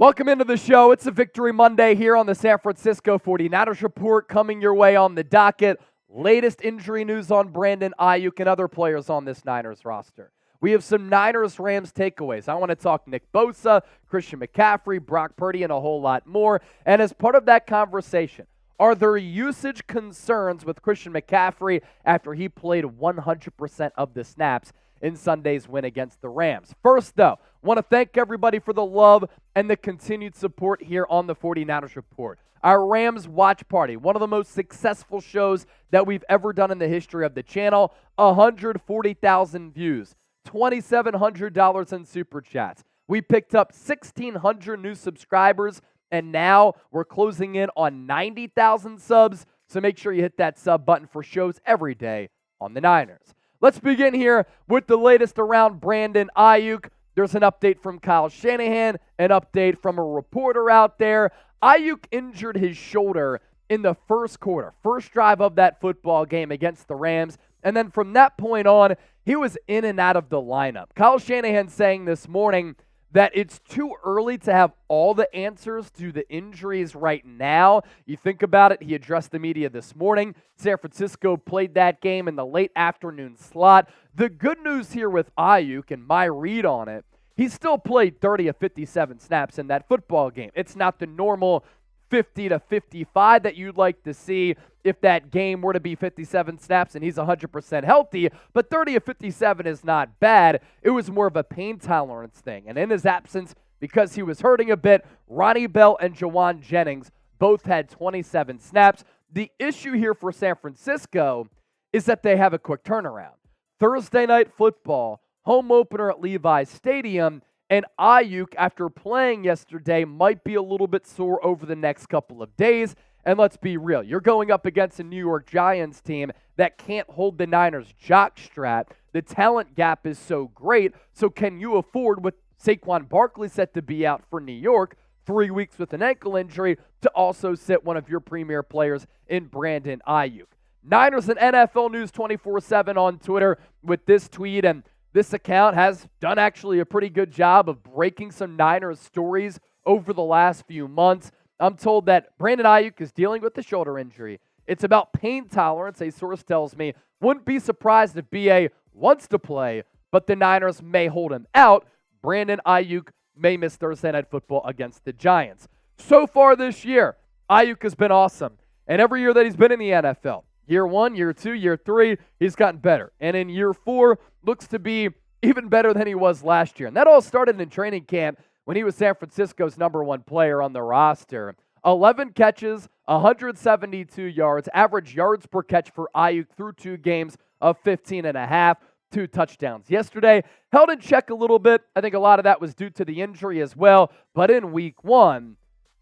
Welcome into the show. It's a Victory Monday here on the San Francisco 49ers Report coming your way on the docket. Latest injury news on Brandon Aiyuk and other players on this Niners roster. We have some Niners-Rams takeaways. I want to talk Nick Bosa, Christian McCaffrey, Brock Purdy, and a whole lot more. And as part of that conversation, are there usage concerns with Christian McCaffrey after he played 100% of the snaps in Sunday's win against the Rams? First, though, want to thank everybody for the love and the continued support here on the 49ers Report. Our Rams Watch Party, one of the most successful shows that we've ever done in the history of the channel, 140,000 views, $2,700 in Super Chats. We picked up 1,600 new subscribers, and now we're closing in on 90,000 subs, so make sure you hit that sub button for shows every day on the Niners. Let's begin here with the latest around Brandon Aiyuk. There's an update from Kyle Shanahan, an update from a reporter out there. Aiyuk injured his shoulder in the first quarter, first drive of that football game against the Rams, and then from that point on, he was in and out of the lineup. Kyle Shanahan saying this morning that it's too early to have all the answers to the injuries right now. You think about it, he addressed the media this morning. San Francisco played that game in the late afternoon slot. The good news here with Aiyuk, and my read on it, he still played 30 of 57 snaps in that football game. It's not the normal 50 to 55 that you'd like to see if that game were to be 57 snaps and he's 100% healthy, but 30 of 57 is not bad. It was more of a pain tolerance thing. And in his absence, because he was hurting a bit, Ronnie Bell and Jauan Jennings both had 27 snaps. The issue here for San Francisco is that they have a quick turnaround. Thursday night football, home opener at Levi's Stadium, and Aiyuk, after playing yesterday, might be a little bit sore over the next couple of days. And let's be real, you're going up against a New York Giants team that can't hold the Niners' jockstrap. The talent gap is so great, so can you afford, with Saquon Barkley set to be out for New York, 3 weeks with an ankle injury, to also sit one of your premier players in Brandon Aiyuk? Niners and NFL News 24/7 on Twitter with this tweet, and this account has done actually a pretty good job of breaking some Niners stories over the last few months. I'm told that Brandon Aiyuk is dealing with the shoulder injury. It's about pain tolerance, a source tells me. Wouldn't be surprised if BA wants to play, but the Niners may hold him out. Brandon Aiyuk may miss Thursday Night Football against the Giants. So far this year, Aiyuk has been awesome. And every year that he's been in the NFL, year 1, year 2, year 3, he's gotten better. And in year 4, looks to be even better than he was last year. And that all started in training camp when he was San Francisco's #1 player on the roster. 11 catches, 172 yards, average yards per catch for Aiyuk through 2 games of 15.5, 2 touchdowns. Yesterday, held in check a little bit. I think a lot of that was due to the injury as well. But in week 1,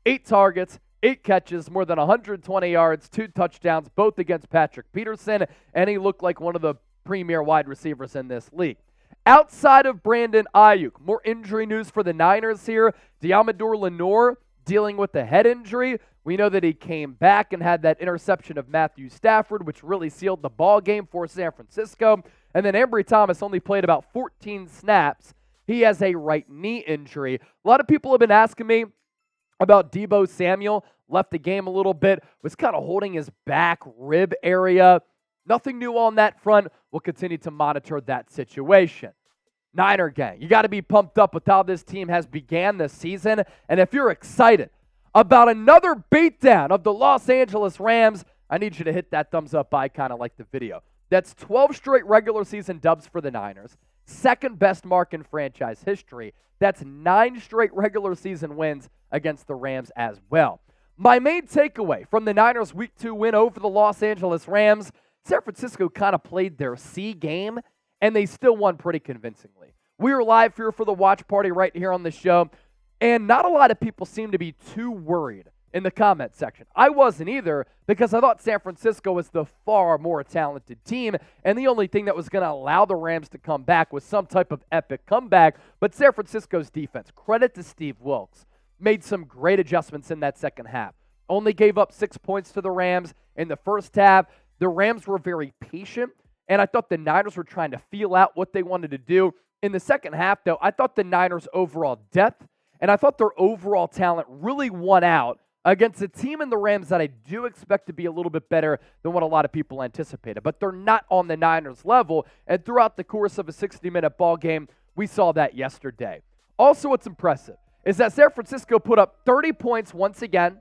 8 targets, 8 catches, more than 120 yards, 2 touchdowns, both against Patrick Peterson, and he looked like one of the premier wide receivers in this league. Outside of Brandon Aiyuk, more injury news for the Niners here. Deommodore Lenoir dealing with a head injury. We know that he came back and had that interception of Matthew Stafford, which really sealed the ball game for San Francisco. And then Ambry Thomas only played about 14 snaps. He has a right knee injury. A lot of people have been asking me about Deebo Samuel. Left the game a little bit, was kind of holding his back rib area. Nothing new on that front. We'll continue to monitor that situation. Niner gang, you got to be pumped up with how this team has began this season. And if you're excited about another beatdown of the Los Angeles Rams, I need you to hit that thumbs up icon and like the video. That's 12 straight regular season dubs for the Niners. Second best mark in franchise history. That's 9 straight regular season wins against the Rams as well. My main takeaway from the Niners' Week 2 win over the Los Angeles Rams, San Francisco kind of played their C game, and they still won pretty convincingly. We are live here for the watch party right here on the show, and not a lot of people seem to be too worried in the comment section. I wasn't either, because I thought San Francisco was the far more talented team, and the only thing that was going to allow the Rams to come back was some type of epic comeback. But San Francisco's defense, credit to Steve Wilks, made some great adjustments in that second half. Only gave up 6 points to the Rams in the first half. The Rams were very patient, and I thought the Niners were trying to feel out what they wanted to do. In the second half, though, I thought the Niners' overall depth And I thought their overall talent really won out against a team in the Rams that I do expect to be a little bit better than what a lot of people anticipated. But they're not on the Niners level, and throughout the course of a 60-minute ball game, we saw that yesterday. Also, what's impressive is that San Francisco put up 30 points once again,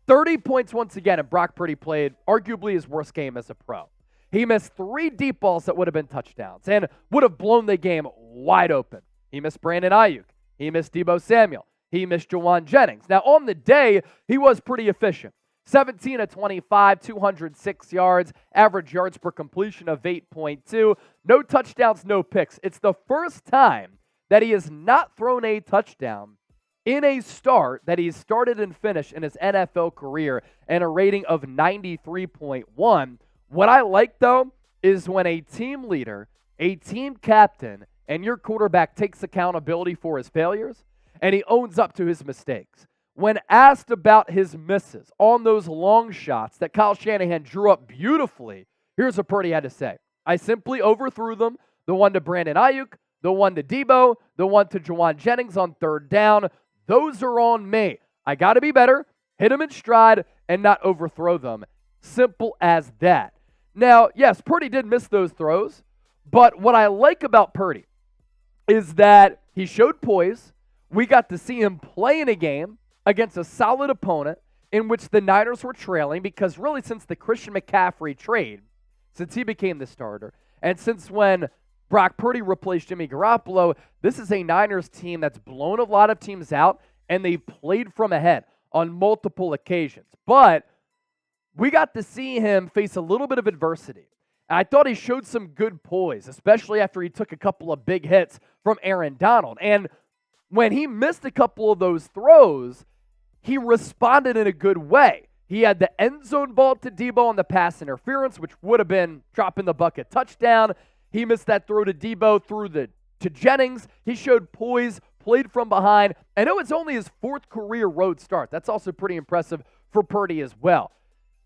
and Brock Purdy played arguably his worst game as a pro. He missed 3 deep balls that would have been touchdowns and would have blown the game wide open. He missed Brandon Aiyuk. He missed Deebo Samuel. He missed Jauan Jennings. Now, on the day, he was pretty efficient. 17 of 25, 206 yards, average yards per completion of 8.2. No touchdowns, no picks. It's the first time that he has not thrown a touchdown in a start that he's started and finished in his NFL career, and a rating of 93.1. What I like, though, is when a team leader, a team captain, and your quarterback takes accountability for his failures, and he owns up to his mistakes. When asked about his misses on those long shots that Kyle Shanahan drew up beautifully, here's what Purdy had to say. I simply overthrew them, the one to Brandon Aiyuk, the one to Deebo, the one to Jauan Jennings on third down. Those are on me. I got to be better, hit them in stride, and not overthrow them. Simple as that. Now, yes, Purdy did miss those throws, but what I like about Purdy is that he showed poise. We got to see him play in a game against a solid opponent in which the Niners were trailing, because really since the Christian McCaffrey trade, since he became the starter, and since when Brock Purdy replaced Jimmy Garoppolo, this is a Niners team that's blown a lot of teams out, and they played from ahead on multiple occasions. But we got to see him face a little bit of adversity. And I thought he showed some good poise, especially after he took a couple of big hits from Aaron Donald. And when he missed a couple of those throws, he responded in a good way. He had the end zone ball to Deebo on the pass interference, which would have been dropping the bucket touchdown. He missed that throw to Deebo to Jennings. He showed poise, played from behind, and it was only his 4th career road start. That's also pretty impressive for Purdy as well.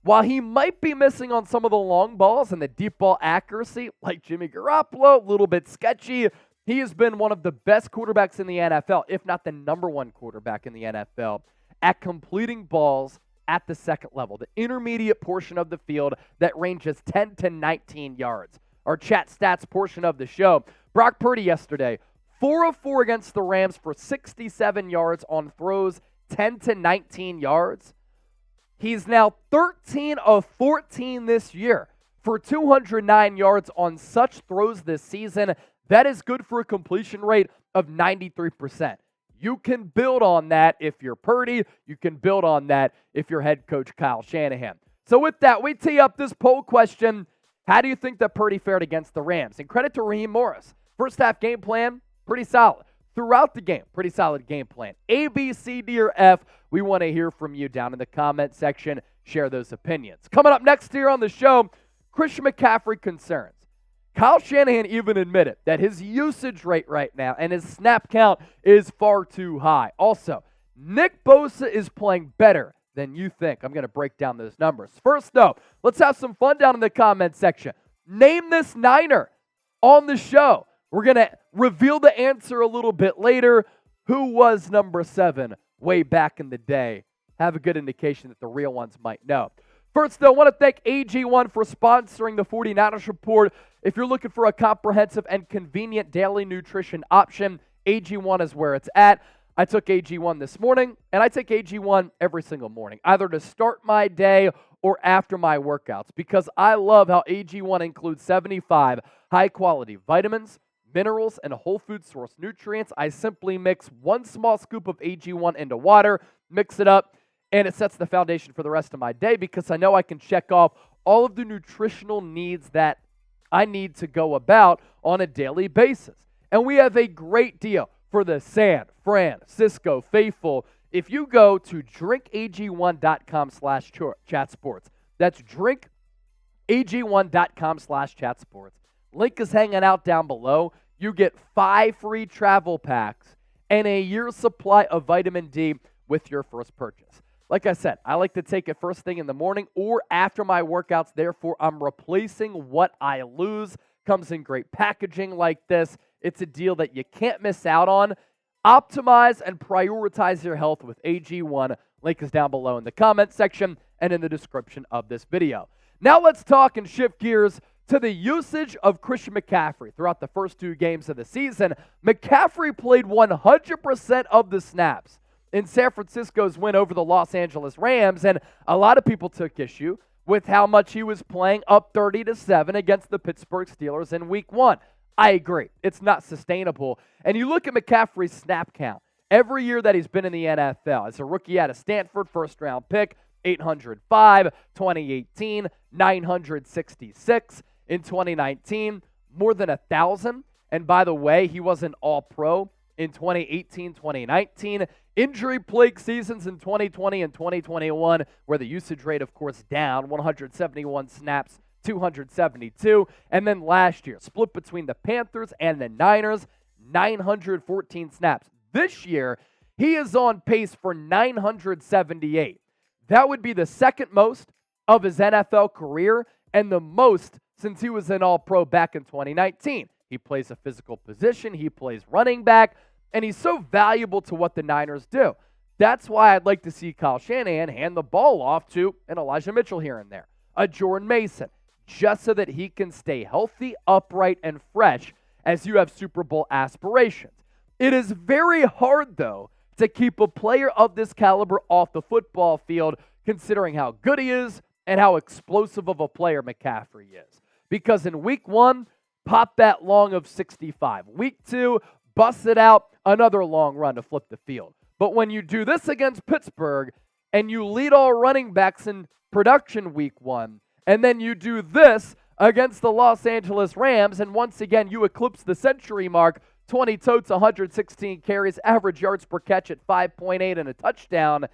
While he might be missing on some of the long balls and the deep ball accuracy, like Jimmy Garoppolo, a little bit sketchy, he has been one of the best quarterbacks in the NFL, if not the number 1 quarterback in the NFL, at completing balls at the second level, the intermediate portion of the field that ranges 10 to 19 yards. Our chat stats portion of the show. Brock Purdy yesterday, 4 of 4 against the Rams for 67 yards on throws 10 to 19 yards. He's now 13 of 14 this year for 209 yards on such throws this season. That is good for a completion rate of 93%. You can build on that if you're Purdy. You can build on that if you're head coach Kyle Shanahan. So with that, we tee up this poll question. How do you think that Purdy fared against the Rams? And credit to Raheem Morris. First half game plan, pretty solid. Throughout the game, pretty solid game plan. A, B, C, D, or F, we want to hear from you down in the comment section. Share those opinions. Coming up next here on the show, Christian McCaffrey concerns. Kyle Shanahan even admitted that his usage rate right now and his snap count is far too high. Also, Nick Bosa is playing better than you think. I'm going to break down those numbers. First, though, let's have some fun down in the comment section. Name this Niner on the show. We're going to reveal the answer a little bit later. Who was number 7 way back in the day? Have a good indication that the real ones might know. First, though, I want to thank AG1 for sponsoring the 49ers Report. If you're looking for a comprehensive and convenient daily nutrition option, AG1 is where it's at. I took AG1 this morning, and I take AG1 every single morning, either to start my day or after my workouts, because I love how AG1 includes 75 high-quality vitamins, minerals, and whole food source nutrients. I simply mix 1 small scoop of AG1 into water, mix it up, and it sets the foundation for the rest of my day because I know I can check off all of the nutritional needs that I need to go about on a daily basis. And we have a great deal for the San Francisco faithful. If you go to drinkag1.com/chatsports, that's drinkag1.com/chatsports. Link is hanging out down below. You get 5 free travel packs and a year's supply of vitamin D with your first purchase. Like I said, I like to take it first thing in the morning or after my workouts. Therefore, I'm replacing what I lose. Comes in great packaging like this. It's a deal that you can't miss out on. Optimize and prioritize your health with AG1. Link is down below in the comment section and in the description of this video. Now let's talk and shift gears to the usage of Christian McCaffrey throughout the first 2 games of the season. McCaffrey played 100% of the snaps in San Francisco's win over the Los Angeles Rams, and a lot of people took issue with how much he was playing up 30-7 against the Pittsburgh Steelers in Week 1. I agree. It's not sustainable. And you look at McCaffrey's snap count every year that he's been in the NFL. As a rookie out of Stanford, first-round pick, 805, 2018, 966. In 2019, more than 1,000. And by the way, he was an All-Pro in 2018, 2019. Injury-plagued seasons in 2020 and 2021, where the usage rate, of course, down, 171 snaps, 272. And then last year, split between the Panthers and the Niners, 914 snaps. This year, he is on pace for 978. That would be the second most of his NFL career and the most since he was an All-Pro back in 2019. He plays a physical position, he plays running back, and he's so valuable to what the Niners do. That's why I'd like to see Kyle Shanahan hand the ball off to an Elijah Mitchell here and there, a Jordan Mason, just so that he can stay healthy, upright, and fresh as you have Super Bowl aspirations. It is very hard, though, to keep a player of this caliber off the football field, considering how good he is and how explosive of a player McCaffrey is. Because in Week 1, pop that long of 65. Week 2, bust it out, another long run to flip the field. But when you do this against Pittsburgh and you lead all running backs in production Week 1, and then you do this against the Los Angeles Rams, and once again you eclipse the century mark, 20 totes, 116 carries, average yards per catch at 5.8 and a touchdown,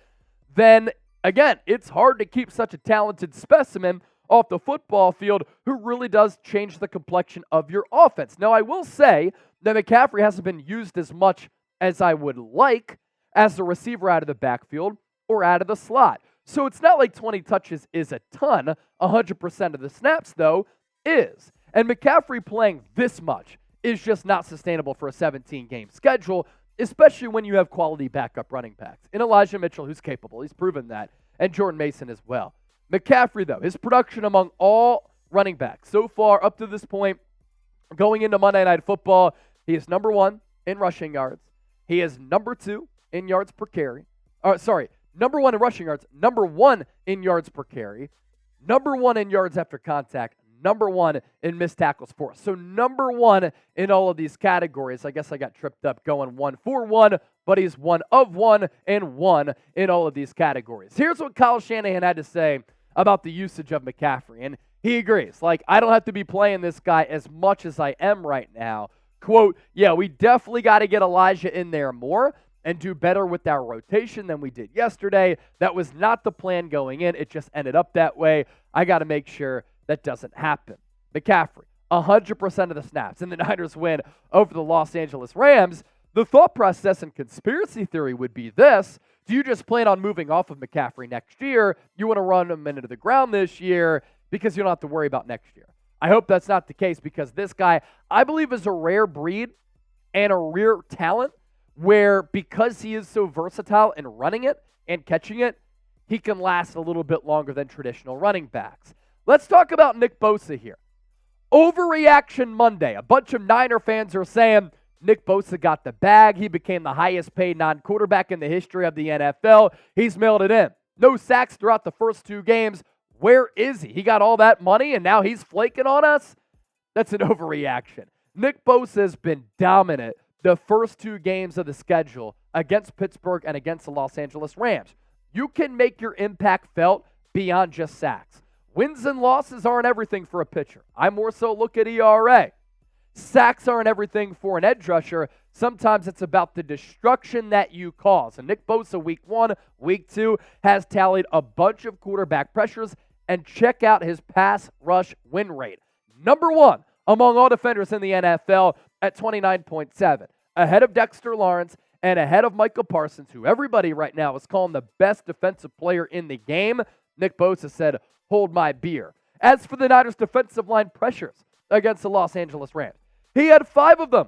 then again, it's hard to keep such a talented specimen off the football field who really does change the complexion of your offense. Now, I will say that McCaffrey hasn't been used as much as I would like as the receiver out of the backfield or out of the slot. So it's not like 20 touches is a ton. 100% of the snaps, though, is. And McCaffrey playing this much is just not sustainable for a 17-game schedule, especially when you have quality backup running backs. In Elijah Mitchell, who's capable, he's proven that, and Jordan Mason as well. McCaffrey, though, his production among all running backs so far up to this point, going into Monday Night Football, he is number 1 in rushing yards. He is number 2 in yards per carry. Number 1 in rushing yards, number 1 in yards per carry, number 1 in yards after contact, number 1 in missed tackles for. So number 1 in all of these categories. I guess I got tripped up going 1 for 1, but he's 1 of 1 and 1 in all of these categories. Here's what Kyle Shanahan had to say about the usage of McCaffrey, and he agrees. I don't have to be playing this guy as much as I am right now. Quote, yeah, we definitely got to get Elijah in there more and do better with our rotation than we did yesterday. That was not the plan going in. It just ended up that way. I got to make sure that doesn't happen. McCaffrey, 100% of the snaps, and the Niners win over the Los Angeles Rams. The thought process and conspiracy theory would be this: do you just plan on moving off of McCaffrey next year? You want to run him into the ground this year because you don't have to worry about next year. I hope that's not the case, because this guy, I believe, is a rare breed and a rare talent where, because he is so versatile in running it and catching it, he can last a little bit longer than traditional running backs. Let's talk about Nick Bosa here. Overreaction Monday. A bunch of Niner fans are saying Nick Bosa got the bag. He became the highest paid non-quarterback in the history of the NFL. He's mailed it in. No sacks throughout the first 2 games. Where is he? He got all that money and now he's flaking on us? That's an overreaction. Nick Bosa has been dominant the first 2 games of the schedule against Pittsburgh and against the Los Angeles Rams. You can make your impact felt beyond just sacks. Wins and losses aren't everything for a pitcher. I more so look at ERA. Sacks aren't everything for an edge rusher. Sometimes it's about the destruction that you cause. And Nick Bosa, week 1, week 2, has tallied a bunch of quarterback pressures. And check out his pass rush win rate. Number 1 among all defenders in the NFL at 29.7. Ahead of Dexter Lawrence and ahead of Michael Parsons, who everybody right now is calling the best defensive player in the game. Nick Bosa said, hold my beer. As for the Niners' defensive line pressures against the Los Angeles Rams, he had 5 of them.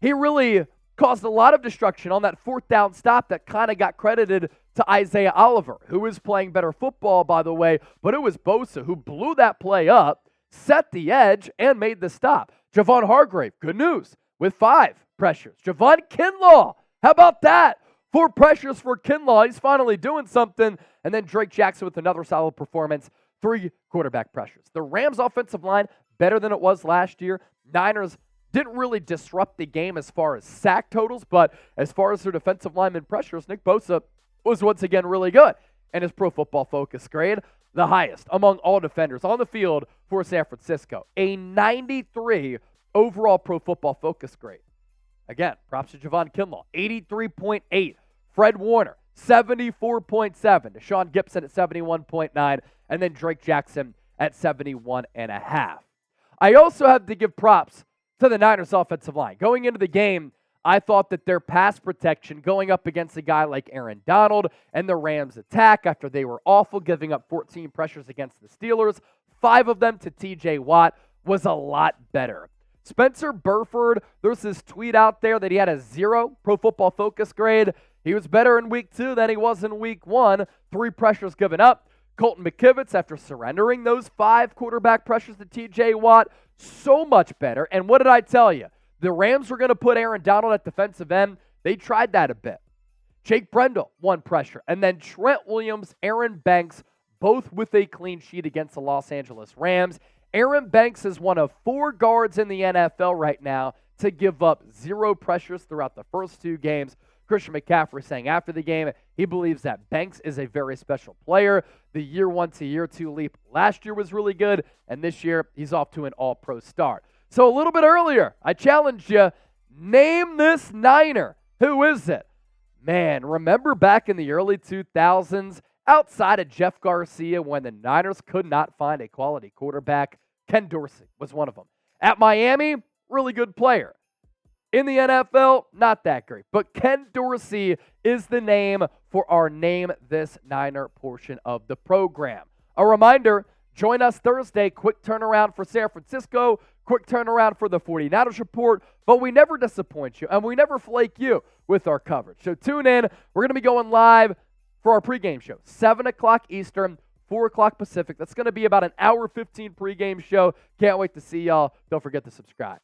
He really caused a lot of destruction on that fourth down stop that kind of got credited to Isaiah Oliver, who is playing better football, by the way, but it was Bosa who blew that play up, set the edge, and made the stop. Javon Hargrave, good news, with 5 pressures. Javon Kinlaw, how about that? 4 pressures for Kinlaw. He's finally doing something. And then Drake Jackson with another solid performance, 3 quarterback pressures. The Rams' offensive line, better than it was last year. Niners didn't really disrupt the game as far as sack totals, but as far as their defensive lineman pressures, Nick Bosa was once again really good. And his Pro Football Focus grade, the highest among all defenders on the field for San Francisco. A 93 overall Pro Football Focus grade. Again, props to Javon Kinlaw, 83.8. Fred Warner, 74.7. Deshaun Gibson at 71.9. And then Drake Jackson at 71.5. I also have to give props to the Niners offensive line. Going into the game, I thought that their pass protection going up against a guy like Aaron Donald and the Rams attack after they were awful, giving up 14 pressures against the Steelers, 5 of them to TJ Watt, was a lot better. Spencer Burford, there's this tweet out there that he had a 0 Pro Football Focus grade. He was better in week 2 than he was in week 1. 3 pressures given up. Colton McKivitz, after surrendering those 5 quarterback pressures to TJ Watt, so much better. And what did I tell you? The Rams were going to put Aaron Donald at defensive end. They tried that a bit. Jake Brendel, 1 pressure. And then Trent Williams, Aaron Banks, both with a clean sheet against the Los Angeles Rams. Aaron Banks is one of 4 guards in the NFL right now to give up 0 pressures throughout the first 2 games. Christian McCaffrey saying after the game he believes that Banks is a very special player. The year 1 to year 2 leap last year was really good, and this year he's off to an all-pro start. So a little bit earlier, I challenged you, name this Niner. Who is it? Man, remember back in the early 2000s, outside of Jeff Garcia, when the Niners could not find a quality quarterback? Ken Dorsey was one of them. At Miami, really good player. In the NFL, not that great. But Ken Dorsey is the name for our Name This Niner portion of the program. A reminder, join us Thursday. Quick turnaround for San Francisco. Quick turnaround for the 49ers report. But we never disappoint you, and we never flake you with our coverage. So tune in. We're going to be going live for our pregame show, 7 o'clock Eastern, 4 o'clock Pacific. That's going to be about an hour 15 pregame show. Can't wait to see y'all. Don't forget to subscribe.